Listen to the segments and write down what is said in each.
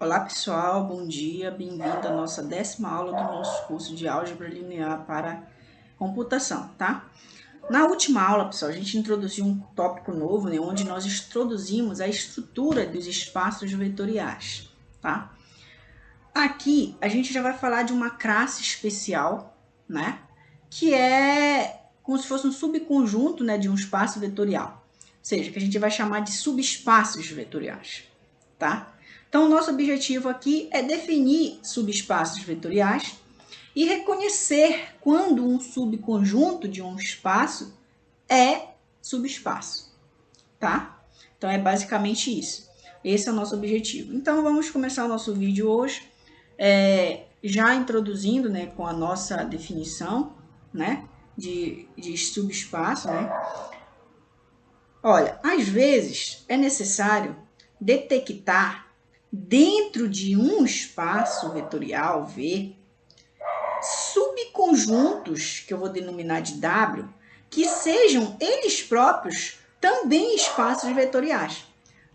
Olá pessoal, bom dia, bem-vindo à nossa 10ª aula do nosso curso de Álgebra Linear para Computação, tá? Na última aula, pessoal, a gente introduziu um tópico novo, né, onde nós introduzimos a estrutura dos espaços vetoriais, tá? Aqui a gente já vai falar de uma classe especial, né, que é como se fosse um subconjunto, né, de um espaço vetorial, ou seja, que a gente vai chamar de subespaços vetoriais, tá? Então, o nosso objetivo aqui é definir subespaços vetoriais e reconhecer quando um subconjunto de um espaço é subespaço, tá? Então, é basicamente isso. Esse é o nosso objetivo. Então, vamos começar o nosso vídeo hoje, já introduzindo, né, com a nossa definição, né, de subespaço, né? Olha, às vezes é necessário detectar dentro de um espaço vetorial V, subconjuntos, que eu vou denominar de W, que sejam eles próprios também espaços vetoriais.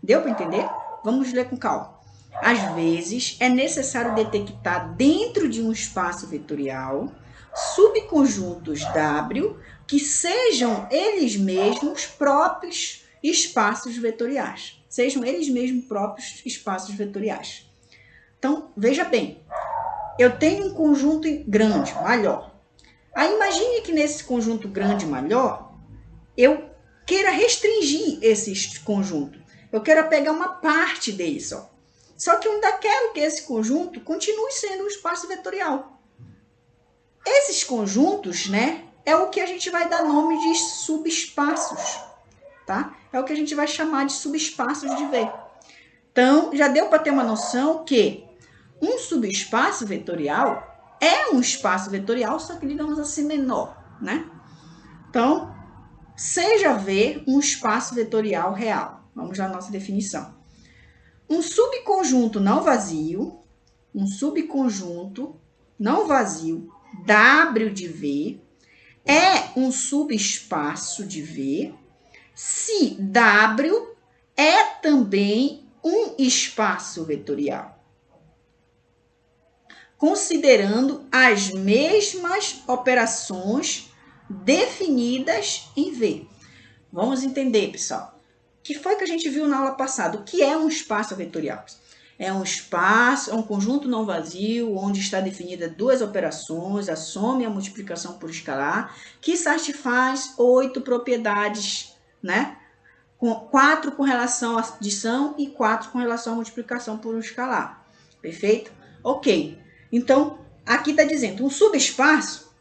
Deu para entender? Vamos ler com calma. Às vezes, é necessário detectar dentro de um espaço vetorial subconjuntos W que sejam eles mesmos próprios espaços vetoriais. Sejam eles mesmos próprios espaços vetoriais. Então, veja bem, eu tenho um conjunto grande, maior. Aí imagine que nesse conjunto grande, maior, eu queira restringir esse conjunto. Eu quero pegar uma parte dele só. Só que eu ainda quero que esse conjunto continue sendo um espaço vetorial. Esses conjuntos, né, é o que a gente vai dar nome de subespaços, tá? É o que a gente vai chamar de subespaços de V. Então, já deu para ter uma noção que um subespaço vetorial é um espaço vetorial, só que, digamos assim, menor, né? Então, seja V um espaço vetorial real. Vamos à nossa definição. Um subconjunto não vazio, W de V, é um subespaço de V se W é também um espaço vetorial, considerando as mesmas operações definidas em V. Vamos entender, pessoal. O que foi que a gente viu na aula passada? O que é um espaço vetorial? É um espaço, é um conjunto não vazio, onde está definida duas operações, a soma e a multiplicação por escalar, que satisfaz 8 propriedades, né? 4 com relação à adição e 4 com relação à multiplicação por escalar. Perfeito? Ok. Então, aqui está dizendo, um subespaço,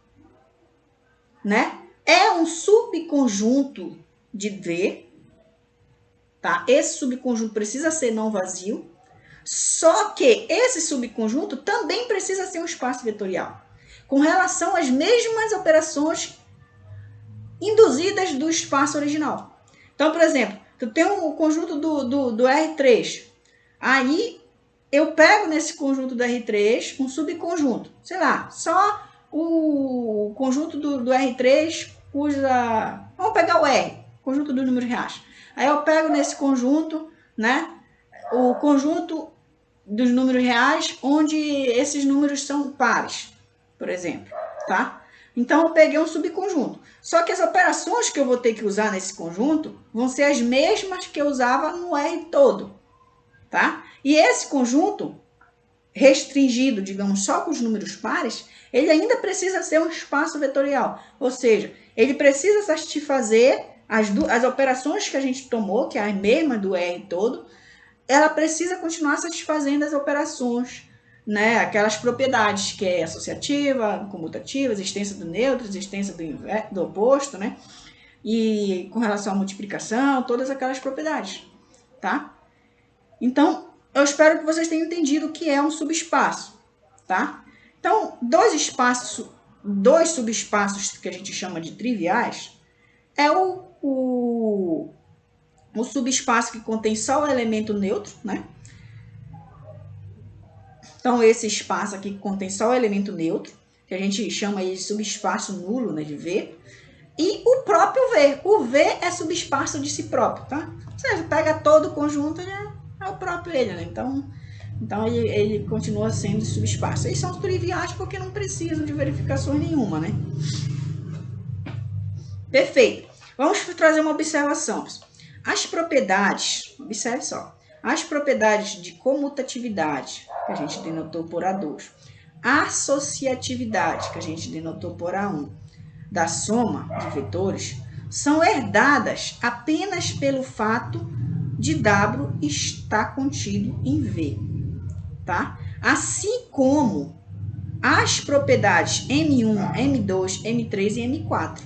né, é um subconjunto de V, tá? Esse subconjunto precisa ser não vazio, só que esse subconjunto também precisa ser um espaço vetorial, com relação às mesmas operações induzidas do espaço original. Então, por exemplo, tu tem um conjunto do R3, aí eu pego nesse conjunto do R3 um subconjunto, sei lá, só o conjunto do R3 cuja... Vamos pegar o R, conjunto dos números reais. Aí eu pego nesse conjunto, né, o conjunto dos números reais onde esses números são pares, por exemplo, tá? Então, eu peguei um subconjunto. Só que as operações que eu vou ter que usar nesse conjunto vão ser as mesmas que eu usava no R todo, tá? E esse conjunto restringido, digamos, só com os números pares, ele ainda precisa ser um espaço vetorial. Ou seja, ele precisa satisfazer as operações que a gente tomou, que é a mesma do R todo, ela precisa continuar satisfazendo as operações, né? Aquelas propriedades que é associativa, comutativa, existência do neutro, existência do oposto, né? E com relação à multiplicação, todas aquelas propriedades, tá? Então, eu espero que vocês tenham entendido o que é um subespaço, tá? Então, dois subespaços que a gente chama de triviais é o subespaço que contém só o elemento neutro, né? Então, esse espaço aqui que contém só o elemento neutro, que a gente chama de subespaço nulo, né, de V, e o próprio V. O V é subespaço de si próprio, tá? Ou seja, pega todo o conjunto, é o próprio ele, né? Então, Então, ele continua sendo subespaço. Eles são triviais porque não precisam de verificações nenhuma, né? Perfeito. Vamos trazer uma observação. As propriedades, observe só, as propriedades de comutatividade, que a gente denotou por A2, associatividade, que a gente denotou por A1, da soma de vetores, são herdadas apenas pelo fato de W estar contido em V, tá? Assim como as propriedades M1, M2, M3 e M4.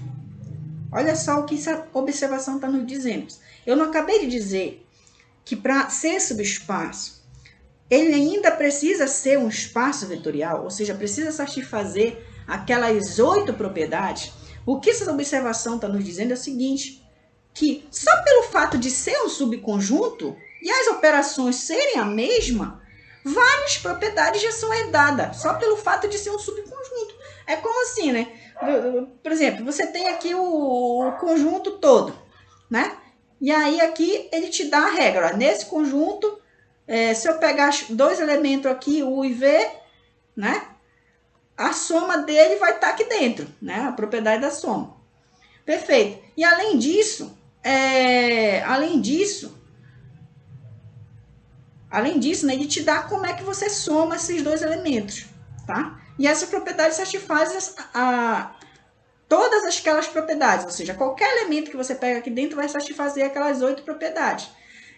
Olha só o que essa observação está nos dizendo. Eu não acabei de dizer que para ser subespaço, ele ainda precisa ser um espaço vetorial, ou seja, precisa satisfazer aquelas 8 propriedades. O que essa observação está nos dizendo é o seguinte, que só pelo fato de ser um subconjunto e as operações serem a mesma, várias propriedades já são herdadas, só pelo fato de ser um subconjunto. É como assim, né? Por exemplo, você tem aqui o conjunto todo, né? E aí aqui ele te dá a regra. Nesse conjunto, se eu pegar 2 elementos aqui, U e V, né? A soma dele vai estar aqui dentro, né? A propriedade da soma. Perfeito. E além disso, né, ele te dá como é que você soma esses 2 elementos, tá? E essa propriedade satisfaz todas aquelas propriedades, ou seja, qualquer elemento que você pega aqui dentro vai satisfazer aquelas 8 propriedades.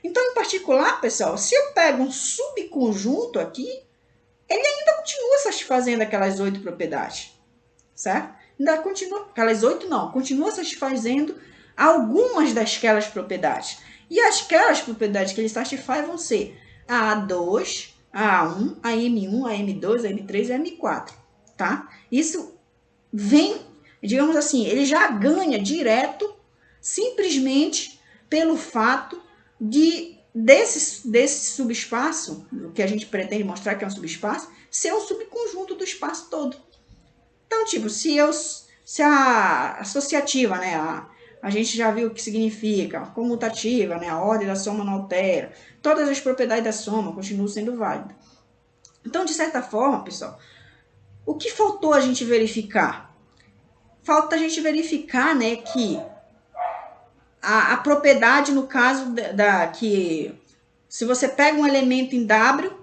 Então, em particular, pessoal, se eu pego um subconjunto aqui, ele ainda continua satisfazendo aquelas 8 propriedades, certo? Ainda continua, aquelas 8 não, continua satisfazendo algumas daquelas propriedades. E aquelas propriedades que ele satisfaz vão ser a A2, a A1, a M1, a M2, a M3 e a M4, tá? Isso vem, digamos assim, ele já ganha direto, simplesmente pelo fato desse subespaço, o que a gente pretende mostrar que é um subespaço, ser um subconjunto do espaço todo. Então, tipo, se a associativa, né, a gente já viu o que significa, a comutativa, né, a ordem da soma não altera, todas as propriedades da soma continuam sendo válidas. Então, de certa forma, pessoal, o que faltou a gente verificar? Falta a gente verificar, né, que a propriedade, no caso que se você pega um elemento em W,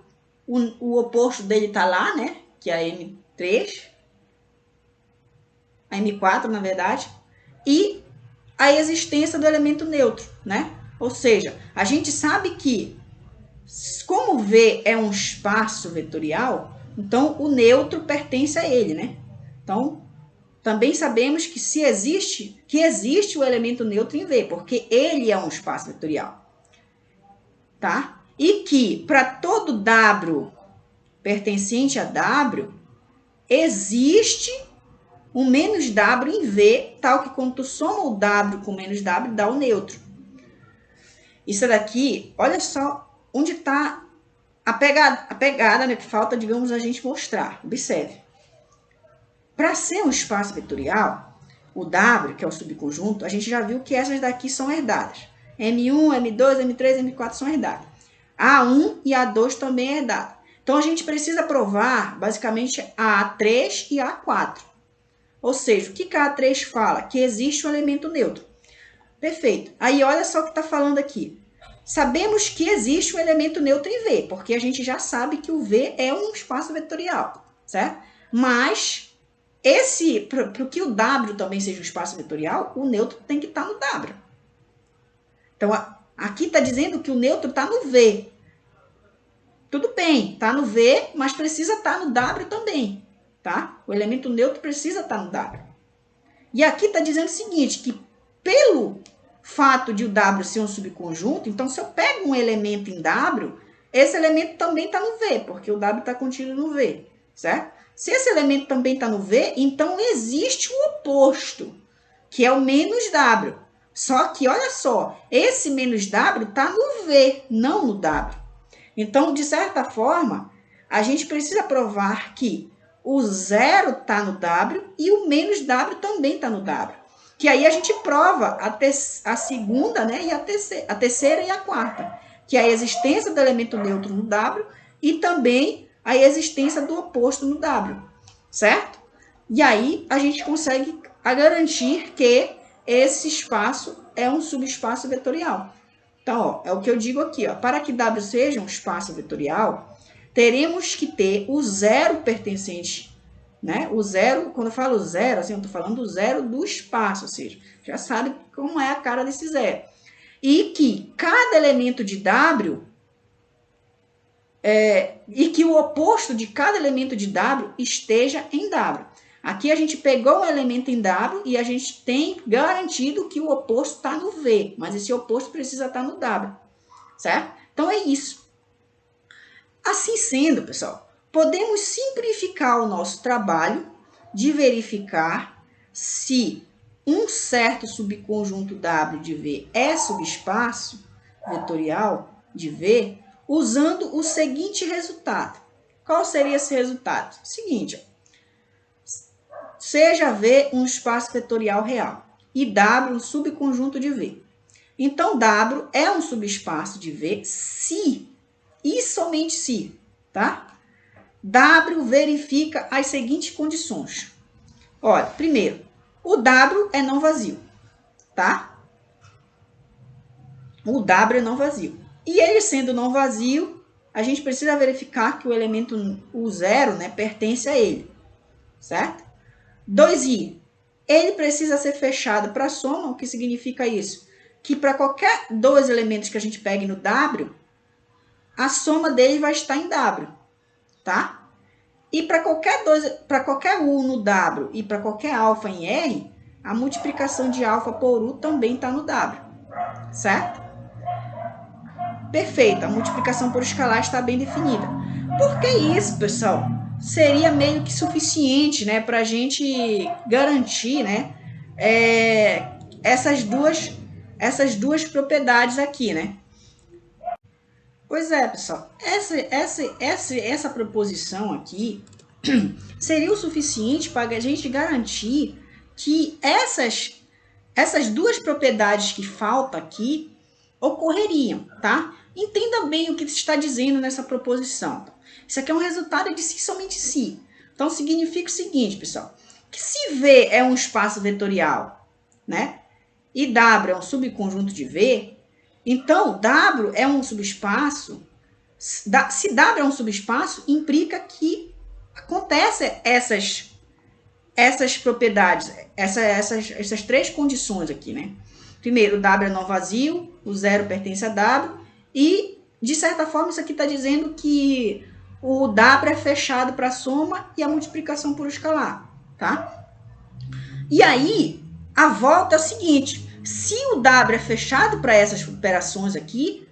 o oposto dele está lá, né, que é a M3, a M4, na verdade, e a existência do elemento neutro, né? Ou seja, a gente sabe que, como V é um espaço vetorial, então o neutro pertence a ele, né? Então, também sabemos que existe o elemento neutro em V, porque ele é um espaço vetorial, tá? E que para todo W pertencente a W, existe um menos W em V, tal que quando tu soma o W com menos W, dá o neutro. Isso daqui, olha só onde está a pegada, né, que falta, digamos, a gente mostrar. Observe. Para ser um espaço vetorial, o W, que é o subconjunto, a gente já viu que essas daqui são herdadas. M1, M2, M3, M4 são herdadas. A1 e A2 também é herdada. Então, a gente precisa provar, basicamente, a A3 e a A4. Ou seja, o que a A3 fala? Que existe um elemento neutro. Perfeito. Aí, olha só o que está falando aqui. Sabemos que existe um elemento neutro em V, porque a gente já sabe que o V é um espaço vetorial, certo? Mas, para que o W também seja um espaço vetorial, o neutro tem que estar no W. Então, aqui está dizendo que o neutro está no V. Tudo bem, está no V, mas precisa estar no W também, tá? O elemento neutro precisa estar no W. E aqui está dizendo o seguinte, que pelo fato de o W ser um subconjunto, então se eu pego um elemento em W, esse elemento também está no V, porque o W está contido no V, certo? Se esse elemento também está no V, então existe o oposto, que é o menos W. Só que, olha só, esse menos W está no V, não no W. Então, de certa forma, a gente precisa provar que o zero está no W e o menos W também está no W. Que aí a gente prova a segunda, né, e a terceira e a quarta. Que é a existência do elemento neutro no W e também a existência do oposto no W, certo? E aí a gente consegue garantir que esse espaço é um subespaço vetorial. Então, ó, é o que eu digo aqui, ó, para que W seja um espaço vetorial, teremos que ter o zero pertencente, né? O zero, quando eu falo zero, assim, eu estou falando do zero do espaço, ou seja, já sabe como é a cara desse zero. E que cada elemento de W, e que o oposto de cada elemento de W esteja em W. Aqui a gente pegou um elemento em W e a gente tem garantido que o oposto está no V, mas esse oposto precisa estar no W, certo? Então é isso. Assim sendo, pessoal, podemos simplificar o nosso trabalho de verificar se um certo subconjunto W de V é subespaço vetorial de V, usando o seguinte resultado. Qual seria esse resultado? Seguinte, ó. Seja V um espaço vetorial real e W um subconjunto de V. Então, W é um subespaço de V se, e somente se, tá? W verifica as seguintes condições. Olha, primeiro, o W é não vazio, tá? O W é não vazio. E ele sendo não vazio, a gente precisa verificar que o elemento, o zero, né, pertence a ele, certo? 2i, ele precisa ser fechado para soma, o que significa isso? Que para qualquer dois elementos que a gente pegue no W, a soma dele vai estar em W, tá? E para qualquer U no W e para qualquer alfa em R, a multiplicação de alfa por U também está no W, certo? Perfeito, a multiplicação por escalar está bem definida. Por que isso, pessoal? Seria meio que suficiente, né, para a gente garantir, né, essas duas propriedades aqui, né? Pois é, pessoal, essa proposição aqui seria o suficiente para a gente garantir que essas duas propriedades que faltam aqui ocorreriam, tá? Entenda bem o que se está dizendo nessa proposição. Isso aqui é um resultado de si somente si. Então, significa o seguinte, pessoal, que se V é um espaço vetorial, né? E W é um subconjunto de V, então W é um subespaço. Se W é um subespaço, implica que acontecem essas propriedades, essas três condições aqui, né? Primeiro, o W é não vazio, o zero pertence a W, e, de certa forma, isso aqui está dizendo que o W é fechado para a soma e a multiplicação por escalar, tá? E aí, a volta é o seguinte, se o W é fechado para essas operações aqui,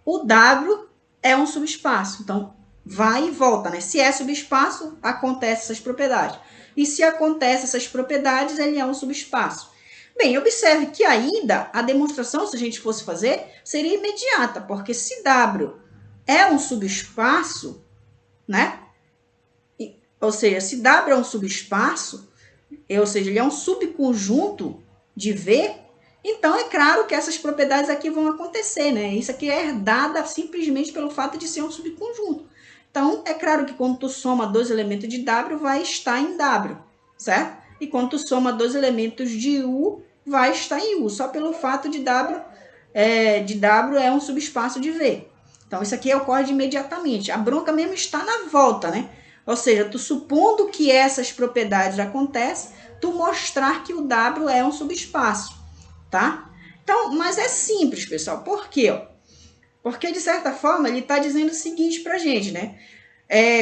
o W é um subespaço. Então, vai e volta, né? Se é subespaço, acontece essas propriedades. E se acontece essas propriedades, ele é um subespaço. Bem, observe que ainda a demonstração, se a gente fosse fazer, seria imediata, porque se W é um subespaço, né? Ou seja, se W é um subespaço, ou seja, ele é um subconjunto de V, então é claro que essas propriedades aqui vão acontecer, né? Isso aqui é herdada simplesmente pelo fato de ser um subconjunto. Então, é claro que quando tu soma dois elementos de W, vai estar em W, certo? E quando tu soma dois elementos de U, vai estar em U, só pelo fato de W é um subespaço de V. Então, isso aqui ocorre imediatamente. A bronca mesmo está na volta, né? Ou seja, tu supondo que essas propriedades acontecem, tu mostrar que o W é um subespaço, tá? Então, mas é simples, pessoal. Por quê? Porque, de certa forma, ele está dizendo o seguinte para a gente, né?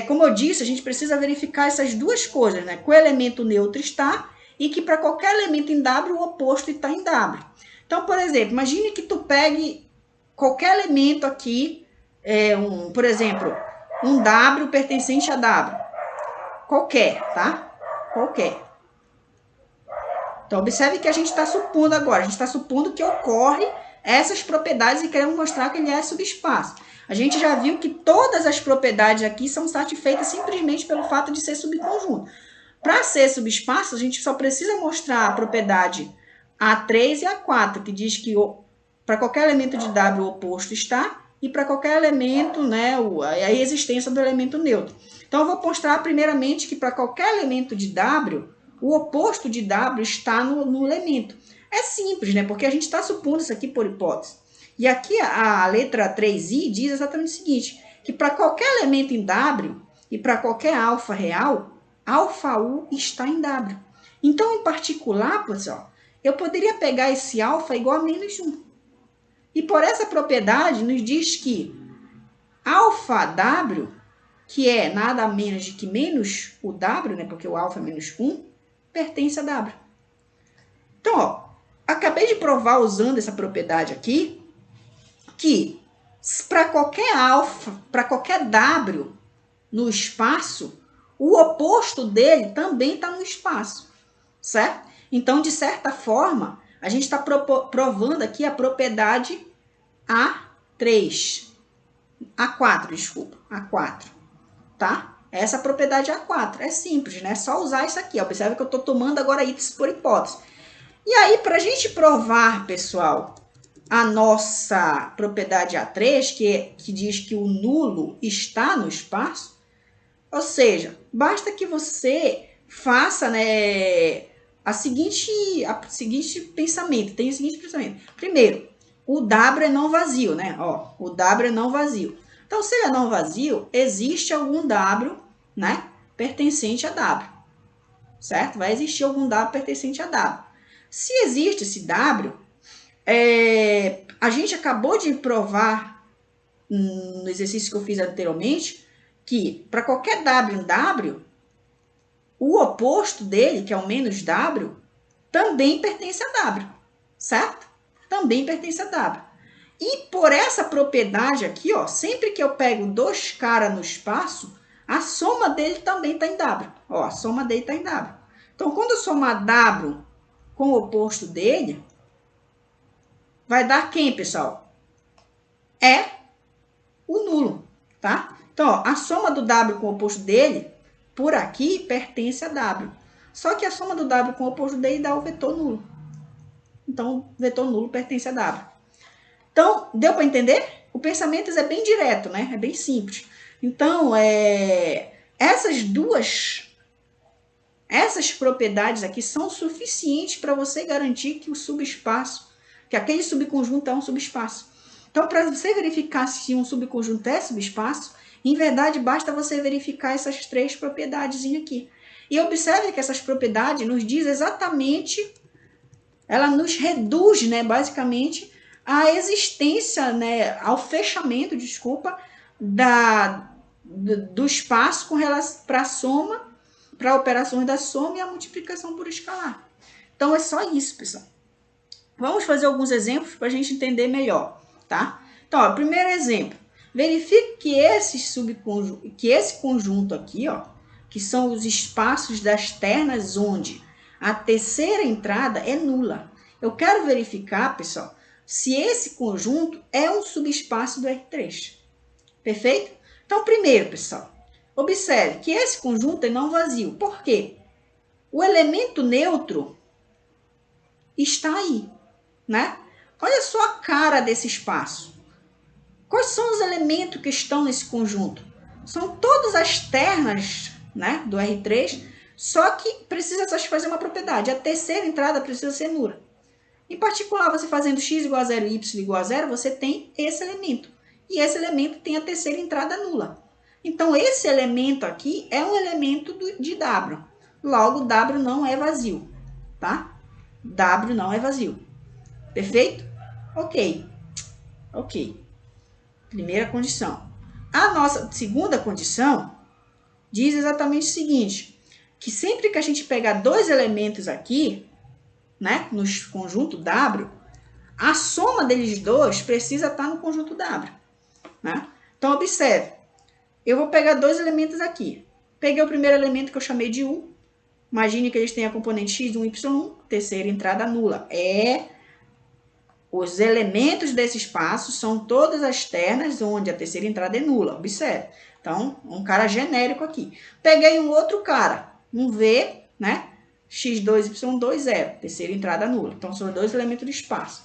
Como eu disse, a gente precisa verificar essas duas coisas, né? Que o elemento neutro está e que para qualquer elemento em W, o oposto está em W. Então, por exemplo, imagine que tu pegue qualquer elemento aqui, por exemplo, um W pertencente a W. Qualquer, tá? Qualquer. Então, observe que a gente está supondo agora, a gente está supondo que ocorre essas propriedades e queremos mostrar que ele é subespaço. A gente já viu que todas as propriedades aqui são satisfeitas simplesmente pelo fato de ser subconjunto. Para ser subespaço, a gente só precisa mostrar a propriedade A3 e A4, que diz que para qualquer elemento de W o oposto está, e para qualquer elemento, né, a existência do elemento neutro. Então, eu vou mostrar primeiramente que para qualquer elemento de W, o oposto de W está no elemento. É simples, né? Porque a gente está supondo isso aqui por hipótese. E aqui a letra 3i diz exatamente o seguinte, que para qualquer elemento em W e para qualquer alfa real, alfa U está em W. Então, em particular, pessoal, eu poderia pegar esse alfa igual a menos 1. E por essa propriedade, nos diz que alfa W, que é nada menos de que menos o W, né, porque o alfa é menos 1, pertence a W. Então, ó, acabei de provar usando essa propriedade aqui, que para qualquer alfa, para qualquer W no espaço, o oposto dele também está no espaço, certo? Então, de certa forma, a gente está provando aqui a propriedade A3, A4, desculpa, A4, tá? Essa propriedade A4 é simples, né? É só usar isso aqui. Observe que eu estou tomando agora itens por hipótese. E aí, para a gente provar, pessoal, a nossa propriedade A3, que diz que o nulo está no espaço, ou seja, basta que você faça, né, a seguinte pensamento. Tem o seguinte pensamento. Primeiro, o W é não vazio, né? Ó, o W é não vazio. Então, se ele é não vazio, existe algum W, né, pertencente a W, certo? Vai existir algum W pertencente a W. Se existe esse W, a gente acabou de provar no exercício que eu fiz anteriormente que para qualquer W em W, o oposto dele, que é o menos W, também pertence a W, certo? Também pertence a W. E por essa propriedade aqui, ó, sempre que eu pego dois caras no espaço, a soma dele também está em W. Ó, a soma dele está em W. Então, quando eu somar W com o oposto dele, vai dar quem, pessoal? É o nulo, tá? Então, ó, a soma do W com o oposto dele, por aqui, pertence a W. Só que a soma do W com o oposto dele dá o vetor nulo. Então, o vetor nulo pertence a W. Então, deu para entender? O pensamento é bem direto, né? É bem simples. Então, essas propriedades aqui são suficientes para você garantir que o subespaço, que aquele subconjunto é um subespaço. Então, para você verificar se um subconjunto é subespaço, em verdade, basta você verificar essas três propriedades aqui. E observe que essas propriedades nos diz exatamente, ela nos reduz, né, basicamente, a existência, né, ao fechamento, desculpa, do espaço com relação para a soma, para operações da soma e a multiplicação por escalar. Então, é só isso, pessoal. Vamos fazer alguns exemplos para a gente entender melhor, tá? Então, ó, primeiro exemplo. Verifique que esse conjunto aqui, ó, que são os espaços das ternas onde a terceira entrada é nula. Eu quero verificar, pessoal, se esse conjunto é um subespaço do R3. Perfeito? Então, primeiro, pessoal, observe que esse conjunto é não vazio. Por quê? O elemento neutro está aí, né? Olha só a cara desse espaço. Quais são os elementos que estão nesse conjunto? São todas as ternas, né, do R3, só que precisa satisfazer uma propriedade. A terceira entrada precisa ser nula. Em particular, você fazendo x igual a 0 e y igual a 0, você tem esse elemento. E esse elemento tem a terceira entrada nula. Então, esse elemento aqui é um elemento de W. Logo, W não é vazio, tá? W não é vazio. Perfeito? Ok. Ok. Primeira condição. A nossa segunda condição diz exatamente o seguinte, que sempre que a gente pegar dois elementos aqui, né, no conjunto W, a soma deles dois precisa estar no conjunto W. Né? Então, observe. Eu vou pegar dois elementos aqui. Peguei o primeiro elemento que eu chamei de U. Imagine que eles têm a componente x e um y1, terceira entrada nula. Os elementos desse espaço são todas as ternas onde a terceira entrada é nula. Observe. Então, um cara genérico aqui. Peguei um outro cara, um V, né? x2, y2, 0. Terceira entrada nula. Então, são dois elementos do espaço.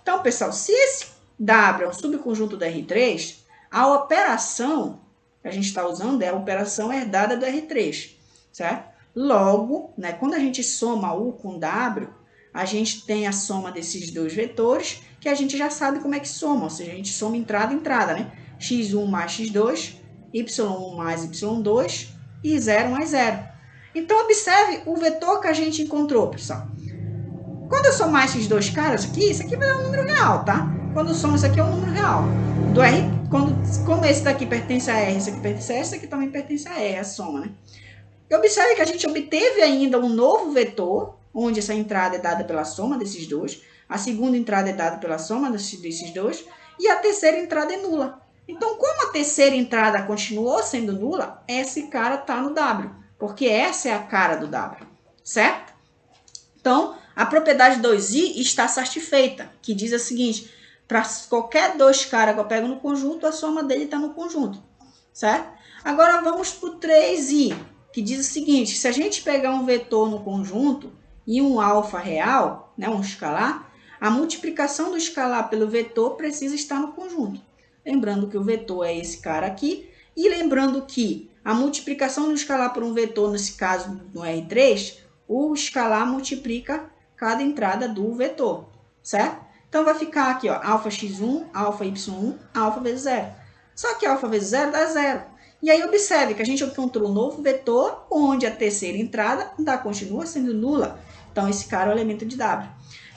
Então, pessoal, se esse W é um subconjunto do R3, a operação que a gente está usando é a operação herdada do R3, certo? Logo, né, quando a gente soma U com W, a gente tem a soma desses dois vetores, que a gente já sabe como é que soma, ou seja, a gente soma entrada, né? x1 mais x2, y1 mais y2 e 0 mais 0. Então, observe o vetor que a gente encontrou, pessoal. Quando eu somar esses dois caras aqui, isso aqui vai dar um número real, tá? Quando eu somo isso aqui é um número real. Do R, como esse daqui pertence a R, esse aqui pertence a S, esse aqui também pertence a R, a soma, né? E observe que a gente obteve ainda um novo vetor, onde essa entrada é dada pela soma desses dois, a segunda entrada é dada pela soma desses dois, e a terceira entrada é nula. Então, como a terceira entrada continuou sendo nula, esse cara está no W, porque essa é a cara do W, certo? Então, a propriedade 2i está satisfeita, que diz o seguinte, para qualquer dois caras que eu pego no conjunto, a soma dele está no conjunto, certo? Agora vamos para o 3i, que diz o seguinte, se a gente pegar um vetor no conjunto e um alfa real, né, um escalar, a multiplicação do escalar pelo vetor precisa estar no conjunto. Lembrando que o vetor é esse cara aqui, e lembrando que a multiplicação do escalar por um vetor, nesse caso no R3, o escalar multiplica cada entrada do vetor, certo? Então, vai ficar aqui, ó, alfa x1, alfa y1, alfa vezes 0. Só que alfa vezes 0 dá 0. E aí, observe que a gente encontrou um novo vetor, onde a terceira entrada ainda continua sendo nula. Então, esse cara é o elemento de W.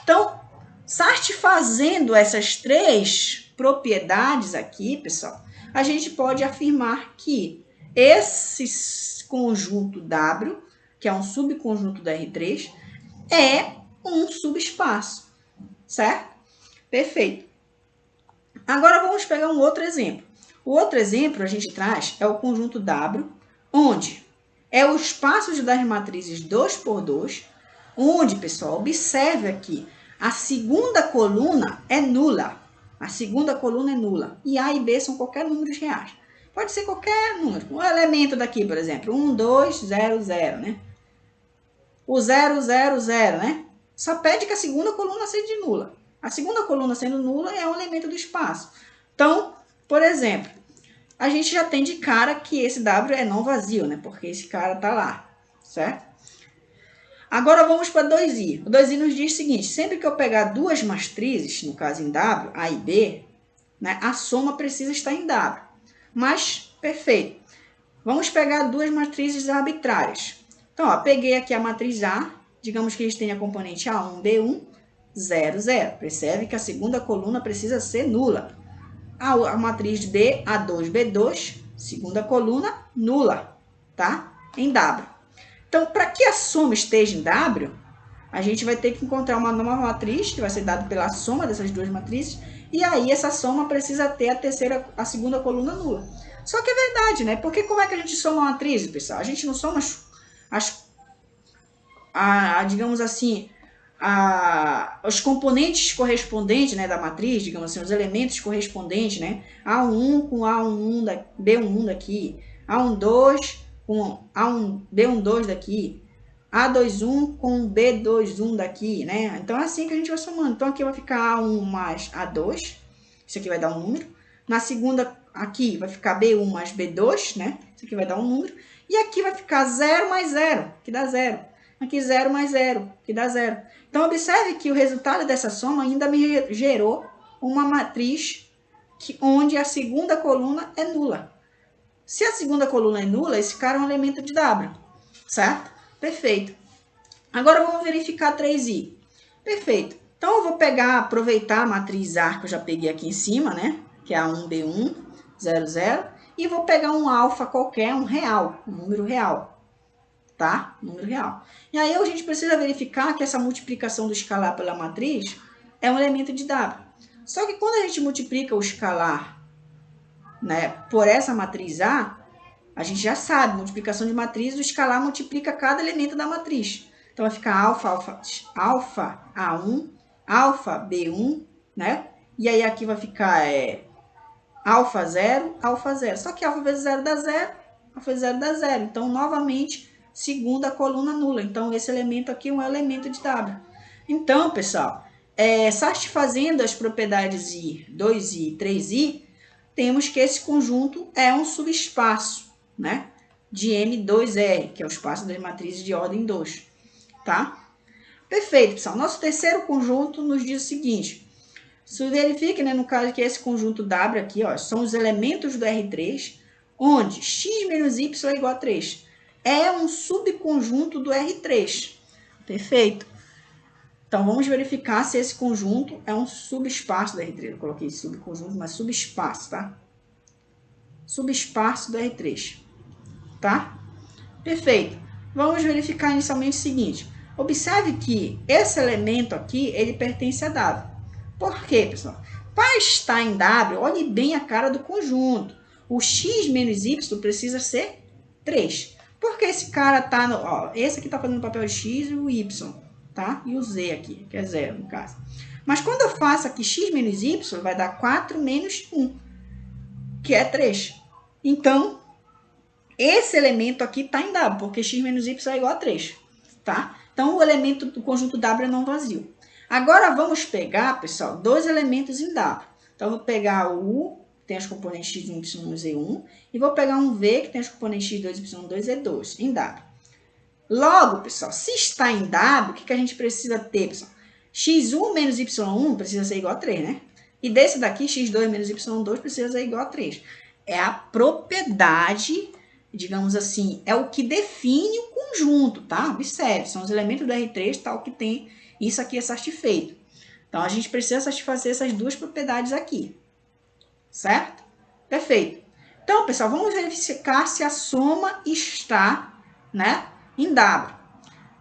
Então, satisfazendo essas três propriedades aqui, pessoal, a gente pode afirmar que esse conjunto W, que é um subconjunto da R3, é um subespaço, certo? Perfeito. Agora vamos pegar um outro exemplo. O outro exemplo a gente traz é o conjunto W, onde é o espaço das matrizes 2 por 2, onde, pessoal, observe aqui, a segunda coluna é nula. A segunda coluna é nula. E A e B são qualquer números reais. Pode ser qualquer número. Um elemento daqui, por exemplo, 1, 2, 0, 0, né? O 0, 0, 0, né? Só pede que a segunda coluna seja nula. A segunda coluna sendo nula é um elemento do espaço. Então, por exemplo, a gente já tem de cara que esse W é não vazio, né? Porque esse cara tá lá, certo? Agora vamos para 2i. O 2i nos diz o seguinte, sempre que eu pegar duas matrizes, no caso em W, A e B, né, a soma precisa estar em W. Mas, perfeito. Vamos pegar duas matrizes arbitrárias. Então, ó, peguei aqui a matriz A, digamos que eles tenham a componente A1, B1, 0, 0. Percebe que a segunda coluna precisa ser nula. A matriz B, A2, B2, segunda coluna, nula, tá? Em W. Então, para que a soma esteja em W, a gente vai ter que encontrar uma nova matriz, que vai ser dada pela soma dessas duas matrizes, e aí essa soma precisa ter a segunda coluna nula. Só que é verdade, né? Porque como é que a gente soma uma matriz, pessoal? A gente não soma digamos assim, os componentes correspondentes, né, da matriz, digamos assim, os elementos correspondentes, né? A1 com A11, B11 daqui, A12 com A1, B12 daqui, A21 com B21 daqui, né? Então é assim que a gente vai somando. Então aqui vai ficar A1 mais A2, isso aqui vai dar um número. Na segunda, aqui vai ficar B1 mais B2, né? Isso aqui vai dar um número. E aqui vai ficar 0 mais 0, que dá 0. Aqui 0 mais 0, que dá 0. Então, observe que o resultado dessa soma ainda me gerou uma matriz onde a segunda coluna é nula. Se a segunda coluna é nula, esse cara é um elemento de W, certo? Perfeito. Agora, vamos verificar 3i. Perfeito. Então, eu vou aproveitar a matriz A que eu já peguei aqui em cima, né? Que é a 1B1, 0, 0. E vou pegar um alfa qualquer, um real, um número real. Tá? Número real. E aí a gente precisa verificar que essa multiplicação do escalar pela matriz é um elemento de W. Só que quando a gente multiplica o escalar, né, por essa matriz A, a gente já sabe, multiplicação de matriz, o escalar multiplica cada elemento da matriz. Então vai ficar alfa A1, alfa B1, né? E aí aqui vai ficar alfa 0, alfa 0. Só que alfa vezes 0 dá 0, alfa vezes 0 dá 0. Então, novamente, segunda coluna nula. Então, esse elemento aqui é um elemento de W. Então, pessoal, satisfazendo as propriedades I, 2I e 3I, temos que esse conjunto é um subespaço, né, de M2R, que é o espaço das matrizes de ordem 2, tá? Perfeito, pessoal. Nosso terceiro conjunto nos diz o seguinte: se verifique, né, no caso que esse conjunto W aqui, ó, são os elementos do R3, onde x menos y é igual a 3. É um subconjunto do R3. Perfeito. Então, vamos verificar se esse conjunto é um subespaço do R3. Eu coloquei subconjunto, mas subespaço, tá? Subespaço do R3, tá? Perfeito. Vamos verificar inicialmente o seguinte. Observe que esse elemento aqui, ele pertence a W. Por quê, pessoal? Para estar em W, olhe bem a cara do conjunto. O x menos y precisa ser 3. Porque esse cara está no... Ó, esse aqui está fazendo o papel de x e o y, tá? E o z aqui, que é 0 no caso. Mas quando eu faço aqui x menos y, vai dar 4 menos 1, que é 3. Então, esse elemento aqui está em W, porque x menos y é igual a 3, tá? Então, o elemento do conjunto W é não vazio. Agora, vamos pegar, pessoal, dois elementos em W. Então, eu vou pegar o U, que tem as componentes x1, y1 e z1, e vou pegar um V, que tem as componentes x2, y2 e z2, em W. Logo, pessoal, se está em W, o que a gente precisa ter, pessoal? x1 menos y1 precisa ser igual a 3, né? E desse daqui, x2 menos y2 precisa ser igual a 3. É a propriedade, digamos assim, é o que define o conjunto, tá? Observe, são os elementos do R3, tal, que tem isso aqui é satisfeito. Então, a gente precisa satisfazer essas duas propriedades aqui, certo? Perfeito. Então, pessoal, vamos verificar se a soma está, né, em W.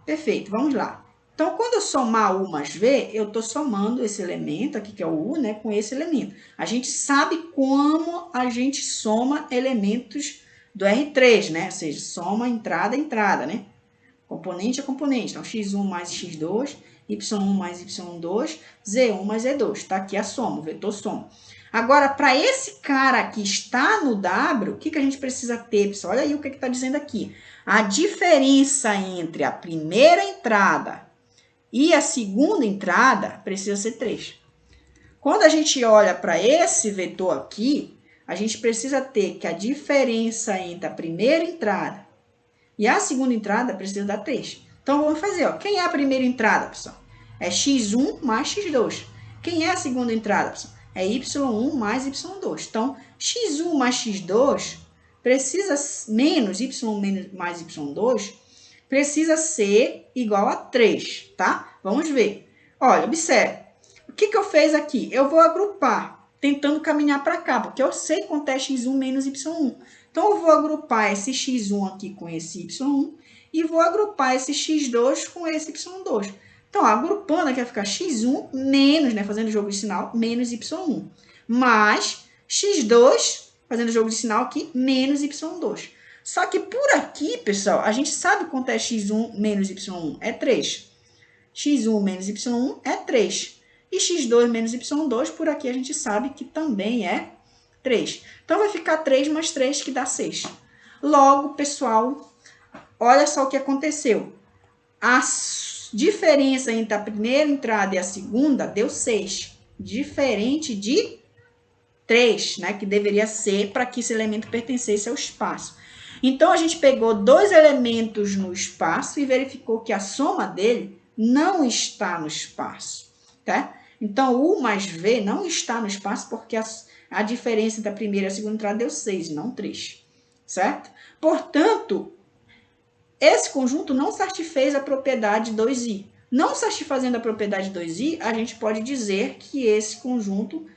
Perfeito, vamos lá. Então, quando eu somar U mais V, eu estou somando esse elemento aqui, que é o U, né, com esse elemento. A gente sabe como a gente soma elementos do R3, né? Ou seja, soma entrada a entrada, né? Componente a componente. Então, x1 mais x2, y1 mais y2, z1 mais z2. Está aqui a soma, o vetor soma. Agora, para esse cara que está no W, o que a gente precisa ter, pessoal? Olha aí o que está dizendo aqui. A diferença entre a primeira entrada e a segunda entrada precisa ser 3. Quando a gente olha para esse vetor aqui, a gente precisa ter que a diferença entre a primeira entrada e a segunda entrada precisa dar 3. Então, vamos fazer, ó. Quem é a primeira entrada, pessoal? É x1 mais x2. Quem é a segunda entrada, pessoal? É y1 mais y2. Então, x1 mais x2 precisa menos y1 mais y2 precisa ser igual a 3, tá? Vamos ver. Olha, observe. O que eu fiz aqui? Eu vou agrupar, tentando caminhar para cá, porque eu sei quanto é x1 menos y1. Então, eu vou agrupar esse x1 aqui com esse y1 e vou agrupar esse x2 com esse y2. Então, agrupando aqui vai ficar x1 menos, né, fazendo jogo de sinal, menos y1, mais x2, fazendo jogo de sinal aqui, menos y2. Só que por aqui, pessoal, a gente sabe quanto é x1 menos y1, é 3. x1 menos y1 é 3. E x2 menos y2, por aqui a gente sabe que também é 3. Então, vai ficar 3 mais 3, que dá 6. Logo, pessoal, olha só o que aconteceu. A diferença entre a primeira entrada e a segunda deu 6. Diferente de 3, né? Que deveria ser para que esse elemento pertencesse ao espaço. Então, a gente pegou dois elementos no espaço e verificou que a soma dele não está no espaço, tá? Então, U mais V não está no espaço porque a diferença da primeira e a segunda entrada deu 6, não 3, certo? Portanto, esse conjunto não satisfez a propriedade 2i. Não satisfazendo a propriedade 2i, a gente pode dizer que esse conjunto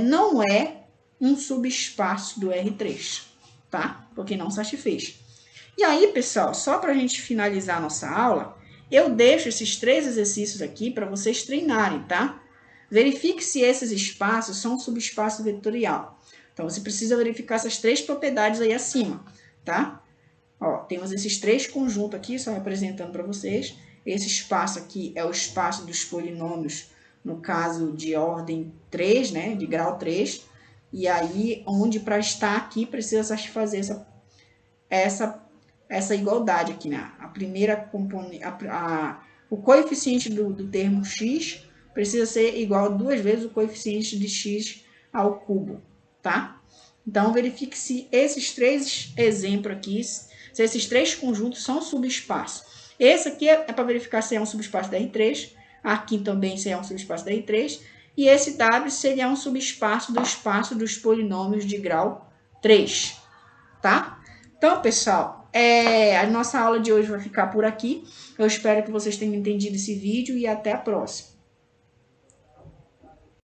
não é um subespaço do R3, tá? Porque não satisfez. E aí, pessoal, só para a gente finalizar a nossa aula, eu deixo esses 3 exercícios aqui para vocês treinarem, tá? Verifique se esses espaços são subespaço vetorial. Então, você precisa verificar essas 3 propriedades aí acima, tá? Ó, temos esses 3 conjuntos aqui, só representando para vocês. Esse espaço aqui é o espaço dos polinômios, no caso de ordem 3, né? De grau 3. E aí, onde para estar aqui, precisa satisfazer essa igualdade aqui, né? A primeira componente, o coeficiente do termo x precisa ser igual a 2 vezes o coeficiente de x ao cubo, tá? Então, verifique se esses 3 exemplos aqui, se esses 3 conjuntos são subespaços. Esse aqui é para verificar se é um subespaço da R3, aqui também se é um subespaço da R3, e esse W seria um subespaço do espaço dos polinômios de grau 3, tá? Então, pessoal, a nossa aula de hoje vai ficar por aqui. Eu espero que vocês tenham entendido esse vídeo e até a próxima.